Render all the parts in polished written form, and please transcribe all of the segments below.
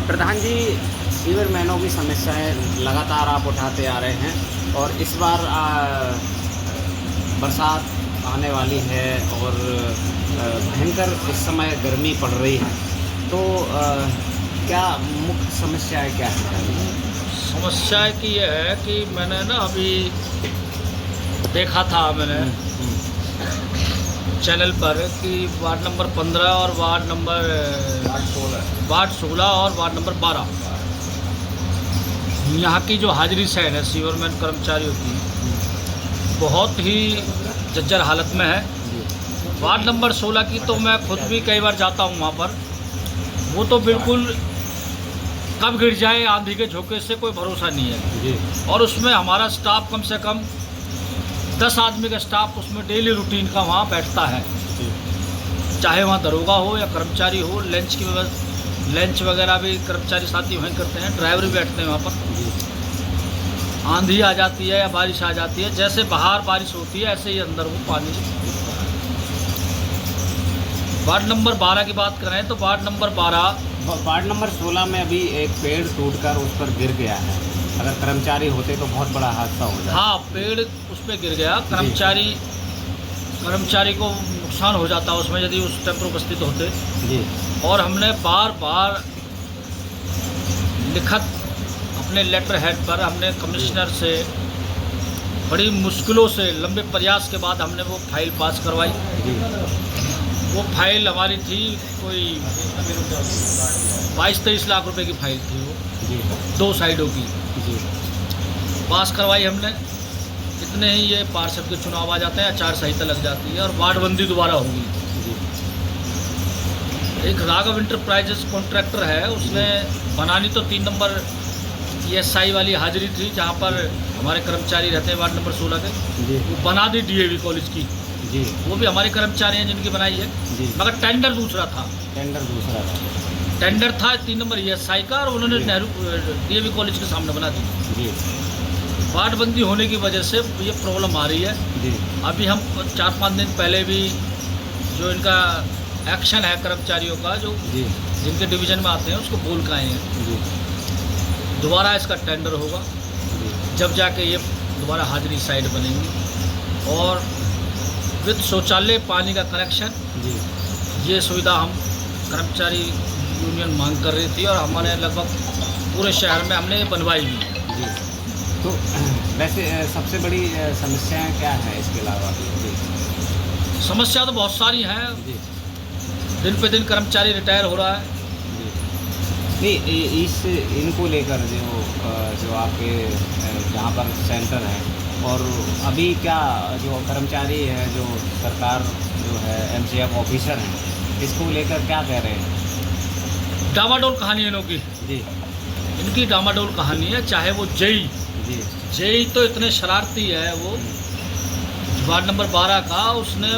प्रधान जी, sewer मैनों की समस्याएं लगातार आप उठाते आ रहे हैं और इस बार बरसात आने वाली है और भयंकर इस समय गर्मी पड़ रही है, तो क्या मुख्य समस्याएं क्या है? समस्या की ये है कि मैंने ना अभी देखा था मैंने चैनल पर कि वार्ड नंबर 15 और वार्ड 16 और वार्ड नंबर 12 यहाँ की जो हाजिरी साइड है सीवरमैन कर्मचारियों की बहुत ही जर्जर हालत में है। वार्ड नंबर 16 की तो मैं खुद भी कई बार जाता हूँ वहाँ पर, वो तो बिल्कुल कब गिर जाए आंधी के झोंके से कोई भरोसा नहीं है जी। और उसमें हमारा स्टाफ कम से कम 10 आदमी का स्टाफ उसमें डेली रूटीन का वहाँ बैठता है, चाहे वहाँ दरोगा हो या कर्मचारी हो। लंच वगैरह भी कर्मचारी साथी वहीं करते हैं, ड्राइवर भी बैठते हैं वहाँ पर। आंधी आ जाती है या बारिश आ जाती है, जैसे बाहर बारिश होती है ऐसे ही अंदर वो पानी। वार्ड नंबर 12 की बात करें तो वार्ड नंबर 16 में अभी एक पेड़ टूटकर उस पर गिर गया है। अगर कर्मचारी होते तो बहुत बड़ा हादसा हो जाता। हाँ, पेड़ उस पर गिर गया, कर्मचारी को नुकसान हो जाता उसमें यदि उस टाइम पर उपस्थित होते जी। और हमने बार बार लिखत अपने लेटर हेड पर हमने कमिश्नर से बड़ी मुश्किलों से लंबे प्रयास के बाद हमने वो फाइल पास करवाई जी। वो फाइल हमारी थी कोई 22-23 लाख रुपए की फाइल थी वो जी। 2 साइडों की जी। पास करवाई हमने। इतने ही ये पार्षद के चुनाव आ जाते हैं, आचार संहिता लग जाती है और वार्डबंदी दोबारा होगी। एक राघव इंटरप्राइजेस कॉन्ट्रैक्टर है, उसने बनानी तो 3 नंबर ESI वाली हाजिरी थी जहाँ पर हमारे कर्मचारी रहते हैं वार्ड नंबर 16 के, वो बना दी DAV कॉलेज की जी। वो भी हमारे कर्मचारी हैं जिनकी बनाई है जी। मगर टेंडर दूसरा था। टेंडर था 3 नंबर ESI का और उन्होंने नेहरू DAV कॉलेज के सामने बना दी। वार्डबंदी होने की वजह से ये प्रॉब्लम आ रही है जी। अभी हम 4-5 दिन पहले भी जो इनका एक्शन है कर्मचारियों का जो जी। जिनके डिवीज़न में आते हैं उसको बोल के आए हैं। दोबारा इसका टेंडर होगा जब जाके ये दोबारा हाजिरी साइड बनेंगी और विद शौचालय पानी का कनेक्शन ये सुविधा हम कर्मचारी यूनियन मांग कर रही थी और हमारे लगभग पूरे शहर में हमने बनवाई भी जी। तो वैसे सबसे बड़ी समस्याएं क्या है इसके अलावा? समस्या तो बहुत सारी हैं जी। दिन पे दिन कर्मचारी रिटायर हो रहा है जी। नहीं, इनको लेकर जो आपके जहाँ पर सेंटर है और अभी क्या जो कर्मचारी है जो सरकार जो है MCF ऑफिसर हैं, इसको लेकर क्या कह रहे हैं? डामाडोल कहानी है इनकी जी। इनकी डामाडोल कहानी है, चाहे वो जेई तो इतने शरारती है। वो वार्ड नंबर 12 का उसने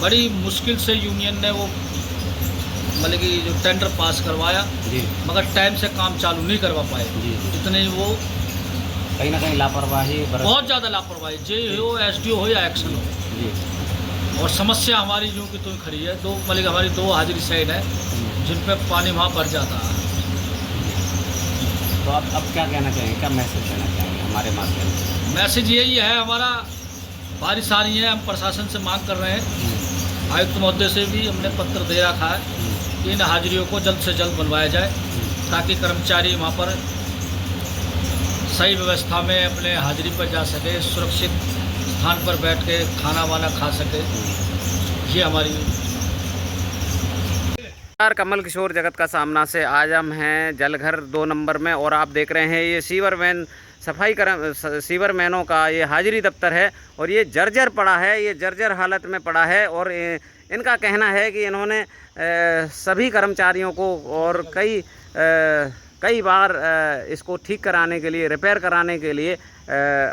बड़ी मुश्किल से यूनियन ने वो मतलब कि जो टेंडर पास करवाया जी। मगर टाइम से काम चालू नहीं करवा पाए जी। इतने वो कहीं ना कहीं लापरवाही, बहुत ज़्यादा लापरवाही, जेई हो SDO हो या एक्शन हो जी। और समस्या हमारी जो कि तो खड़ी है, मतलब हमारी 2 हाजिरी साइड है जिन पे पानी वहाँ भर जाता है। तो आप अब क्या कहना चाहेंगे, क्या मैसेज देना चाहेंगे हमारे माध्यम से? मैसेज यही है हमारा, बारिश आ रही है, हम प्रशासन से मांग कर रहे हैं, आयुक्त महोदय से भी हमने पत्र दे रखा है कि इन हाजिरियों को जल्द से जल्द बनवाया जाए ताकि कर्मचारी वहाँ पर सही व्यवस्था में अपने हाजिरी पर जा सके, सुरक्षित स्थान पर बैठ के खाना वाना खा सके। ये हमारी कमल किशोर जगत का सामना से आज हम हैं जलघर 2 नंबर में और आप देख रहे हैं ये सीवरमैन सीवरमैनों का ये हाजिरी दफ्तर है और ये जर्जर पड़ा है, ये जर्जर हालत में पड़ा है। और इनका कहना है कि इन्होंने सभी कर्मचारियों को और कई बार इसको ठीक कराने के लिए, रिपेयर कराने के लिए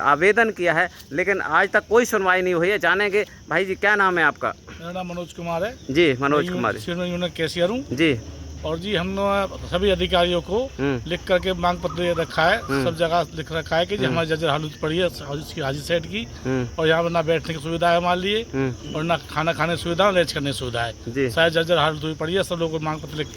आवेदन किया है, लेकिन आज तक कोई सुनवाई नहीं हुई है। जानेंगे भाई जी, क्या नाम है आपका? मेरा नाम मनोज कुमार है जी। मनोज कुमार यूनियन कैशियर हूँ जी। और जी हम सभी अधिकारियों को लिख करके मांग पत्र रखा है, सब जगह लिख रखा है कि हमारी जर्जर हालत पड़ी है हाजी साइड की और यहाँ पर ना बैठने की सुविधा है हमारे लिए और ना खाना खाने की सुविधा, लंच करने की सुविधा है। शायद जर्जर हालत हुई पड़ी है, सब लोगों को मांग पत्र लिख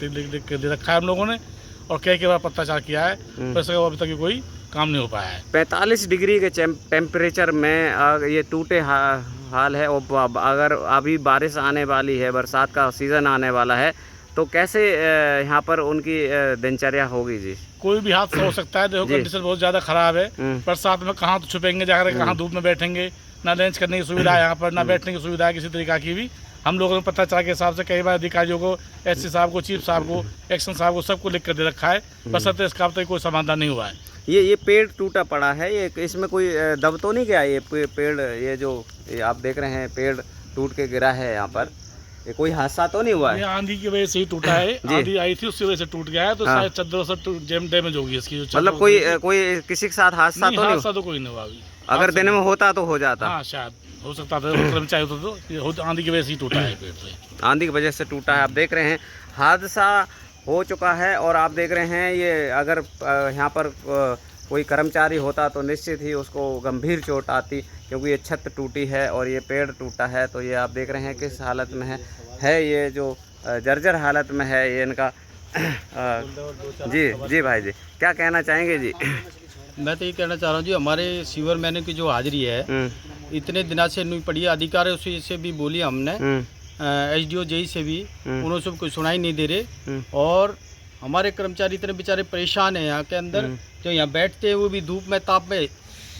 के दे रखा है हम लोगों ने। और कई बार पत्राचार किया है, पर इसका अभी तक कोई काम नहीं हो पाया है। 45 डिग्री के टेम्परेचर में ये टूटे हाल है। और अगर अभी बारिश आने वाली है, बरसात का सीज़न आने वाला है, तो कैसे यहाँ पर उनकी दिनचर्या होगी जी? कोई भी हादसा हो सकता है। देखो कंडीशन बहुत ज़्यादा ख़राब है। बरसात में कहाँ तो छुपेंगे जाकर, कहाँ धूप में बैठेंगे, ना लंच करने की सुविधा है यहाँ पर, ना बैठने की सुविधा है किसी तरीका की भी। हम लोगों ने पत्राचार के हिसाब से कई बार अधिकारियों को, एससी साहब को, चीफ साहब को, एक्शन साहब को, सबको लिख कर दे रखा है, बस इसका अब तक कोई समाधान नहीं हुआ है। ये पेड़ टूटा पड़ा है, ये इसमें कोई दब तो नहीं गया? ये पेड़, ये जो आप देख रहे हैं पेड़ टूट के गिरा है यहाँ पर, ये कोई हादसा तो नहीं हुआ है? ये आंधी की वजह से ही टूटा है। आंधी आई थी, उसकी वजह से टूट गया है। तो शायद चद्दरों से डैमेज होगी इसकी। मतलब कोई किसी के साथ हादसा तो नहीं? हादसा तो कोई नहीं हुआ अभी। अगर दिन में होता तो हो जाता। हाँ, शायद हो सकता था, कर्मचारी होता तो। आंधी की वजह से ही टूटा है पेड़ से। आंधी की वजह से टूटा है। आप देख रहे हैं हादसा हो चुका है। और आप देख रहे हैं ये अगर यहाँ पर कोई कर्मचारी होता तो निश्चित ही उसको गंभीर चोट आती, क्योंकि ये छत टूटी है और ये पेड़ टूटा है। तो ये आप देख रहे हैं किस हालत में है ये जो जर्जर हालत में है ये इनका। जी भाई जी, क्या कहना चाहेंगे जी? मैं तो ये कहना चाह रहा हूँ जी, हमारे सीवर मैन की जो हाजिरी है इतने दिनों से नहीं पड़ी है। अधिकारियों से भी बोली हमने, एसडीओ जेई से भी, उन्होंने सब कोई सुनाई नहीं दे रहे। और हमारे कर्मचारी इतने बेचारे परेशान हैं यहाँ के अंदर, जो यहाँ बैठते हैं वो भी धूप में ताप में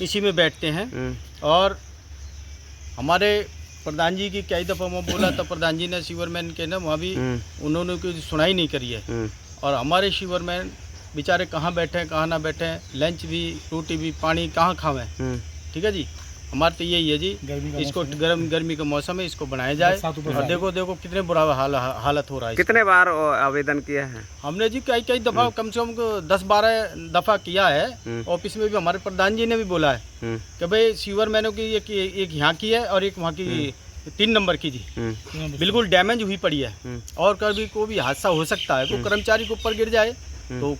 इसी में बैठते हैं। और हमारे प्रधान जी की कई दफ़ा मैं बोला था, प्रधान जी ने सीवरमैन के ना वहाँ भी उन्होंने कोई सुनाई नहीं करी है। और हमारे सीवरमैन बेचारे कहाँ बैठे हैं, कहाँ ना बैठे हैं, लंच भी, रोटी भी, पानी कहाँ खावें। ठीक है जी, हमारे तो यही है जी, इसको गर्मी का मौसम है, इसको बनाया जाए। और देखो कितने बुरा हालत हो रहा है। कितने बार आवेदन किया है हमने जी? कई दफ़ा, कम से कम 10-12 दफ़ा किया है। ऑफिस में भी हमारे प्रधान जी ने भी बोला है कि भाई सीवर मैनों की एक यहाँ की है और एक वहाँ की 3 नंबर की जी बिल्कुल डैमेज हुई पड़ी है। और कभी कोई भी हादसा हो सकता है, कोई कर्मचारी के ऊपर गिर जाए तो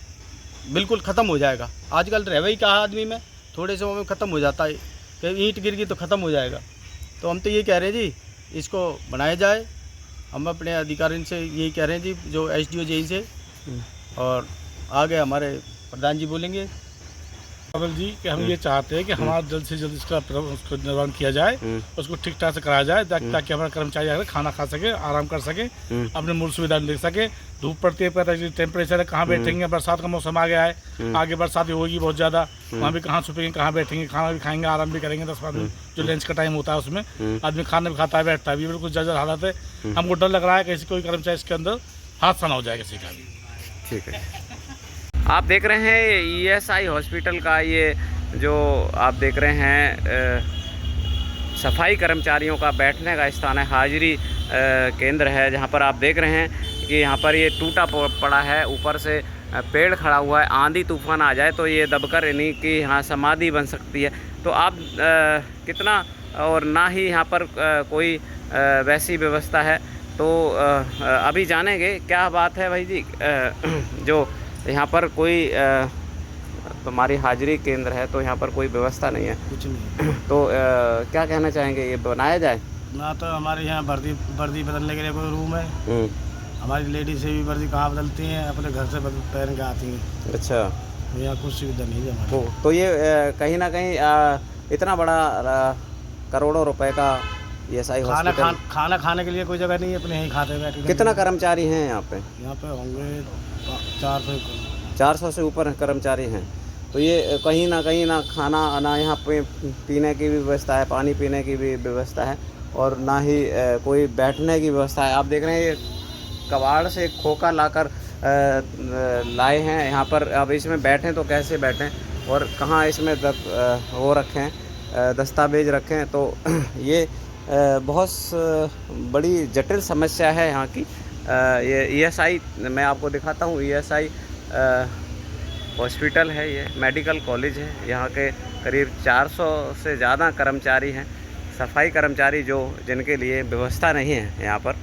बिल्कुल ख़त्म हो जाएगा। आजकल रह ही कहा आदमी में, थोड़े समय में ख़त्म हो जाता है। ईंट गिर गई तो ख़त्म हो जाएगा। तो हम तो ये कह रहे हैं जी, इसको बनाया जाए। हम अपने अधिकारियों से यही कह रहे हैं जी, जो एसडीओ जेई से, और आगे हमारे प्रधान जी बोलेंगे। बादल जी कि हम ये चाहते हैं कि हमारा जल्द से जल्द उसको निर्माण किया जाए, उसको ठीक ठाक से कराया जाए, ताकि हमारे कर्मचारी आकर खाना खा सके, आराम कर सके, अपने मूल सुविधा देख सके। धूप पड़ती है, पता है टेम्परेचर है, कहाँ बैठेंगे, बरसात का मौसम आ गया है, आगे बरसात होगी बहुत ज़्यादा, वहाँ भी कहाँ छुपेंगे, कहाँ बैठेंगे, खाना भी खाएंगे, आराम भी करेंगे। 10-15 मिनट जो लंच का टाइम होता है उसमें आदमी खाना भी खाता है, बैठता है भी। बिल्कुल जर्जर हालत है। हमको डर लग रहा है कि कोई कर्मचारी इसके अंदर हादसा ना हो जाए किसी का भी। ठीक है, आप देख रहे हैं ईएसआई हॉस्पिटल का ये जो आप देख रहे हैं सफाई कर्मचारियों का बैठने का स्थान है, हाजिरी केंद्र है, जहाँ पर आप देख रहे हैं कि यहाँ पर ये टूटा पड़ा है, ऊपर से पेड़ खड़ा हुआ है। आंधी तूफान आ जाए तो ये दबकर इन्हीं की यहाँ समाधि बन सकती है। तो आप कितना, और ना ही यहाँ पर कोई वैसी व्यवस्था है। तो अभी जानेंगे क्या बात है भाई जी। जो यहाँ पर कोई हमारी हाजिरी केंद्र है, तो यहाँ पर कोई व्यवस्था नहीं है, कुछ नहीं। तो क्या कहना चाहेंगे, ये बनाया जाए? ना तो हमारे यहाँ वर्दी बदलने के लिए कोई रूम है। हमारी लेडीज से भी वर्दी कहाँ बदलती हैं, अपने घर से पहन के आती हैं। अच्छा, यहाँ कुछ सुविधा नहीं है हमारे। तो ये कहीं ना कहीं इतना बड़ा करोड़ों रुपए का ईएसआई हॉस्पिटल, खाना खाने के लिए कोई जगह नहीं है, अपने यहीं खाते बैठे। कितना कर्मचारी हैं यहाँ पे? यहाँ पे होंगे 400 से ऊपर कर्मचारी हैं। तो ये कहीं ना खाना, ना यहाँ पे पीने की भी व्यवस्था है, पानी पीने की भी व्यवस्था है, और ना ही कोई बैठने की व्यवस्था है। आप देख रहे हैं ये कबाड़ से खोखा लाकर लाए हैं यहाँ पर। अब इसमें बैठें तो कैसे बैठें, और कहाँ इसमें वो रखें, दस्तावेज रखें। तो ये बहुत बड़ी जटिल समस्या है यहाँ की। ये ईएसआई मैं आपको दिखाता हूँ। ईएसआई हॉस्पिटल है, ये मेडिकल कॉलेज है। यहाँ के करीब 400 से ज़्यादा कर्मचारी हैं, सफाई कर्मचारी, जो जिनके लिए व्यवस्था नहीं है यहाँ पर।